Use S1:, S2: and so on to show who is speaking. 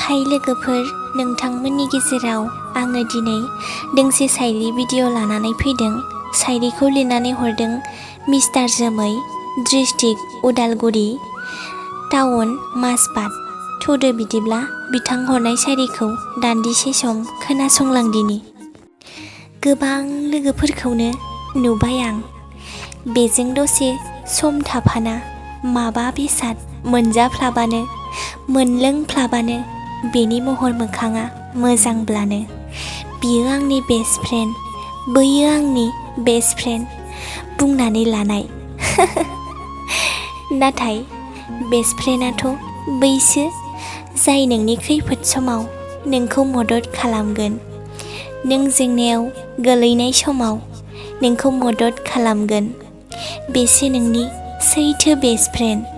S1: हाय लोगोफोर, नोंथांमोननि गेजेराव आङो दिनै दोंसे शायरि भिडिअ लानानै फैदों। शायरिखौ लिरनानै हरदों मिस्टार जोमै, डिस्ट्रिक्ट उदालगुरि, टाउन माजबाद। थौदो बिदिब्ला बिथां हरनाय शायरिखौ दान्दिसे सम खोनासंलांदिनि। गोबां लोगोफोरखौनो नुबाय आं, बेजों दसे सम थाफाना माबा बेसाद मोनजाफ्लाबानो, मोनलोंफ्लाबानो बेनि महर मोखाङा मोजांब्लानो बियो आंनि बेस्ट फ्रेन्ड, बैयो आंनि बेस्ट फ्रेन्ड बुंनानै लानाय। नाथाय बेस्ट फ्रेन्डआथ' बैसो जाय नोंनि खैफोद समाव नोंखौ मदद खालामगोन, नों जेंनायाव गोलैनाय समाव नोंखौ मदद खालामगोन। बेसो नोंनि सैथो बेस्ट फ्रेन्ड।